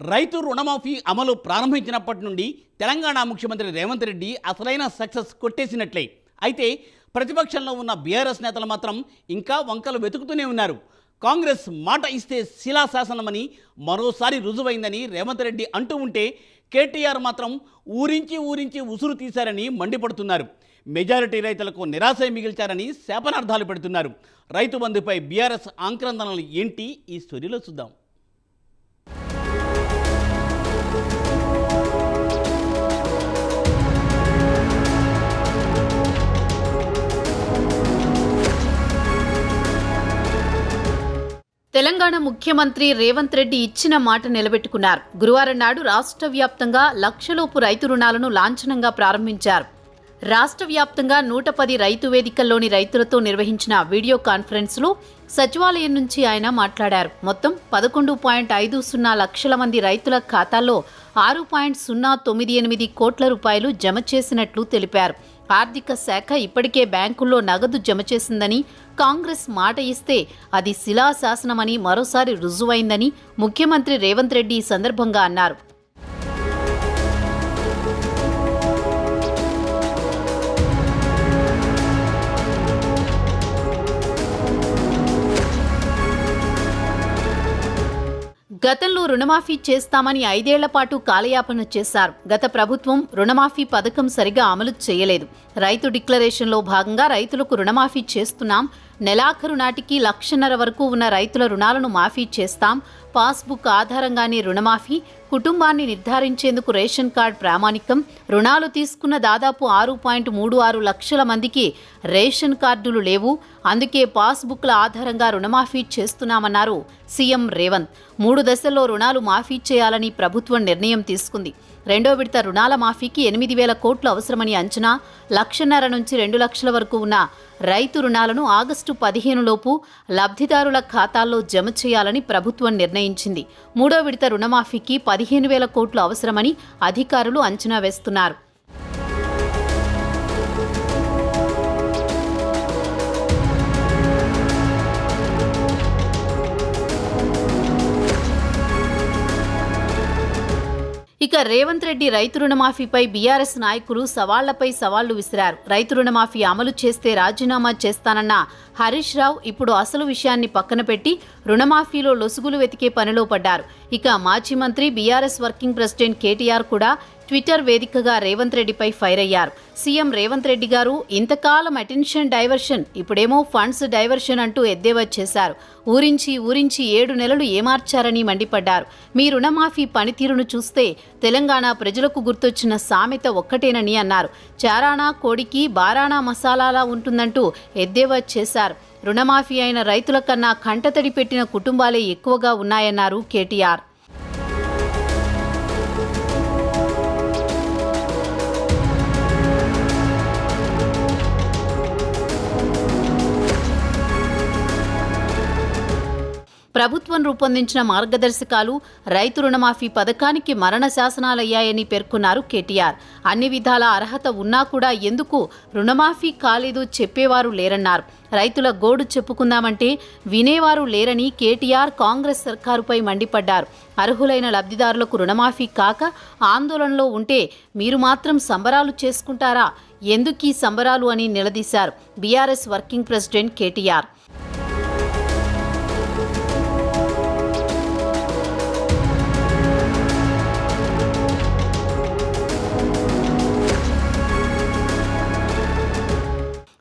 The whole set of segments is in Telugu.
రైతు రుణమాఫీ అమలు ప్రారంభించినప్పటి నుండి తెలంగాణ ముఖ్యమంత్రి రేవంత్ రెడ్డి అసలైన సక్సెస్ కొట్టేసినట్లే. అయితే ప్రతిపక్షంలో ఉన్న బీఆర్ఎస్ నేతలు మాత్రం ఇంకా వంకలు వెతుకుతూనే ఉన్నారు. కాంగ్రెస్ మాట ఇస్తే శిలాశాసనమని మరోసారి రుజువైందని రేవంత్ రెడ్డి అంటూ ఉంటే కేటీఆర్ మాత్రం ఊరించి ఉసురు తీశారని మండిపడుతున్నారు. మెజారిటీ రైతులకు నిరాశ మిగిల్చారని శాపనార్థాలు పెడుతున్నారు. రైతు బంధుపై బీఆర్ఎస్ ఆక్రందనలు ఏంటి ఈ స్టోరీలో చూద్దాం. తెలంగాణ ముఖ్యమంత్రి రేవంత్ రెడ్డి ఇచ్చిన మాట నిలబెట్టుకున్నారు. గురువారం నాడు రాష్ట్ర వ్యాప్తంగా లక్షలోపు రైతు రుణాలను లాంఛనంగా ప్రారంభించారు. రాష్ట్ర వ్యాప్తంగా 110 రైతు వేదికల్లోని రైతులతో నిర్వహించిన వీడియో కాన్ఫరెన్స్లో సచివాలయం నుంచి ఆయన మాట్లాడారు. మొత్తం 11.50 లక్షల మంది రైతుల ఖాతాల్లో 6.098 కోట్ల రూపాయలు జమ చేసినట్లు తెలిపారు. ఆర్థిక శాఖ ఇప్పటికే బ్యాంకుల్లో నగదు జమ చేసిందని, కాంగ్రెస్ మాట ఇస్తే అది శిలాశాసనమని మరోసారి రుజువైందని ముఖ్యమంత్రి రేవంత్ రెడ్డి ఈ సందర్భంగా అన్నారు. గతంలో రుణమాఫీ చేస్తామని 5 ఏళ్ల పాటు కాలయాపన చేశారు. గత ప్రభుత్వం రుణమాఫీ పథకం సరిగా అమలు చేయలేదు. రైతు డిక్లరేషన్లో భాగంగా రైతులకు రుణమాఫీ చేస్తున్నాం, నెలాఖరు నాటికి 1.5 లక్షల వరకు ఉన్న రైతుల రుణాలను మాఫీ చేస్తాం, పాస్బుక్ ఆధారంగానే రుణమాఫీ, కుటుంబాన్ని నిర్ధారించేందుకు రేషన్ కార్డు ప్రామాణికం, రుణాలు తీసుకున్న దాదాపు 6.36 లక్షల మందికి రేషన్ కార్డులు లేవు, అందుకే పాస్బుక్ల ఆధారంగా రుణమాఫీ చేస్తున్నామన్నారు సీఎం రేవంత్. 3 దశల్లో రుణాలు మాఫీ చేయాలని ప్రభుత్వం నిర్ణయం తీసుకుంది. రెండో విడత రుణాల మాఫీకి 8,000 కోట్లు అవసరమని అంచనా. 1.5 లక్షల నుంచి 2 లక్షల వరకు ఉన్న రైతు రుణాలను ఆగస్టు 15 లోపు లబ్ధిదారుల ఖాతాల్లో జమ చేయాలని ప్రభుత్వం నిర్ణయించింది. మూడో విడత రుణమాఫీకి 15,000 కోట్లు అవసరమని అధికారులు అంచనా వేస్తున్నారు. ఇక రేవంత్ రెడ్డి రైతు రుణమాఫీపై బీఆర్ఎస్ నాయకులు సవాళ్లపై సవాళ్లు విసిరారు. రైతు రుణమాఫీ అమలు చేస్తే రాజీనామా చేస్తానన్న హరీష్ రావు ఇప్పుడు అసలు విషయాన్ని పక్కన పెట్టి రుణమాఫీలో లొసుగులు వెతికే పనిలో పడ్డారు. ఇక మాజీ మంత్రి బీఆర్ఎస్ వర్కింగ్ ప్రెసిడెంట్ కేటీఆర్ కూడా ట్విట్టర్ వేదికగా రేవంత్ రెడ్డిపై ఫైర్ అయ్యారు. సీఎం రేవంత్ రెడ్డి గారు ఇంతకాలం అటెన్షన్ డైవర్షన్, ఇప్పుడేమో ఫండ్స్ డైవర్షన్ అంటూ ఎద్దేవా చేశారు. ఊరించి 7 నెలలు ఏమార్చారని మండిపడ్డారు. మీ రుణమాఫీ పనితీరును చూస్తే తెలంగాణ ప్రజలకు గుర్తొచ్చిన సామెత ఒక్కటేనని అన్నారు. చారానా కోడికి బారానా మసాలాలా ఉంటుందంటూ ఎద్దేవా చేశారు. రుణమాఫీ అయిన రైతుల కన్నా కంటతడి పెట్టిన కుటుంబాలే ఎక్కువగా ఉన్నాయన్నారు కేటీఆర్. ప్రభుత్వం రూపొందించిన మార్గదర్శకాలు రైతు రుణమాఫీ పథకానికి మరణ శాసనాలయ్యాయని పేర్కొన్నారు కేటీఆర్. అన్ని విధాల అర్హత ఉన్నా కూడా ఎందుకు రుణమాఫీ కాలేదో చెప్పేవారు లేరన్నారు. రైతుల గోడు చెప్పుకుందామంటే వినేవారు లేరని కేటీఆర్ కాంగ్రెస్ సర్కారుపై మండిపడ్డారు. అర్హులైన లబ్ధిదారులకు రుణమాఫీ కాక ఆందోళనలో ఉంటే మీరు మాత్రం సంబరాలు చేసుకుంటారా, ఎందుకీ సంబరాలు అని నిలదీశారు బీఆర్ఎస్ వర్కింగ్ ప్రెసిడెంట్ కేటీఆర్.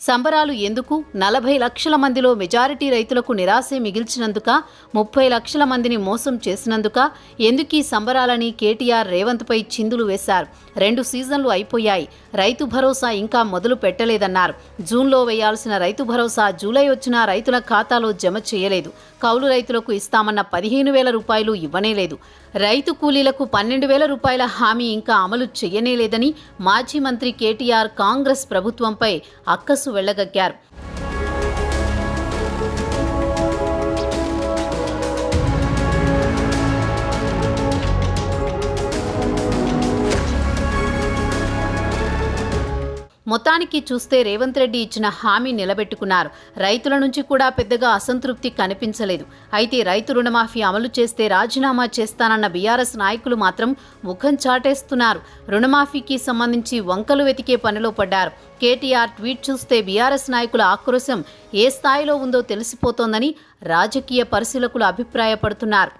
సంబరాలు ఎందుకు? 40 లక్షల మందిలో మెజారిటీ రైతులకు నిరాశే మిగిల్చినందుక, 30 లక్షల మందిని మోసం చేసినందుక, ఎందుకీ సంబరాలని కేటీఆర్ రేవంత్పై చిందులు వేశారు. 2 సీజన్లు అయిపోయాయి, రైతు భరోసా ఇంకా మొదలు పెట్టలేదన్నారు. జూన్లో వేయాల్సిన రైతు భరోసా జూలై వచ్చినా రైతుల ఖాతాలో జమ చేయలేదు. కౌలు రైతులకు ఇస్తామన్న 15,000 రూపాయలు ఇవ్వనేలేదు. రైతు కూలీలకు 12,000 రూపాయల హామీ ఇంకా అమలు చేయనేలేదని మాజీ మంత్రి కేటీఆర్ కాంగ్రెస్ ప్రభుత్వంపై అక్కసు వెళ్లగక్కారు. మొత్తానికి చూస్తే రేవంత్ రెడ్డి ఇచ్చిన హామీ నిలబెట్టుకున్నారు. రైతుల నుంచి కూడా పెద్దగా అసంతృప్తి కనిపించలేదు. అయితే రైతు రుణమాఫీ అమలు చేస్తే రాజీనామా చేస్తానన్న బీఆర్ఎస్ నాయకులు మాత్రం ముఖం చాటేస్తున్నారు. రుణమాఫీకి సంబంధించి వంకలు వెతికే పనిలో పడ్డారు. కేటీఆర్ ట్వీట్ చూస్తే బీఆర్ఎస్ నాయకుల ఆక్రోశం ఏ స్థాయిలో ఉందో తెలిసిపోతోందని రాజకీయ పరిశీలకులు అభిప్రాయపడుతున్నారు.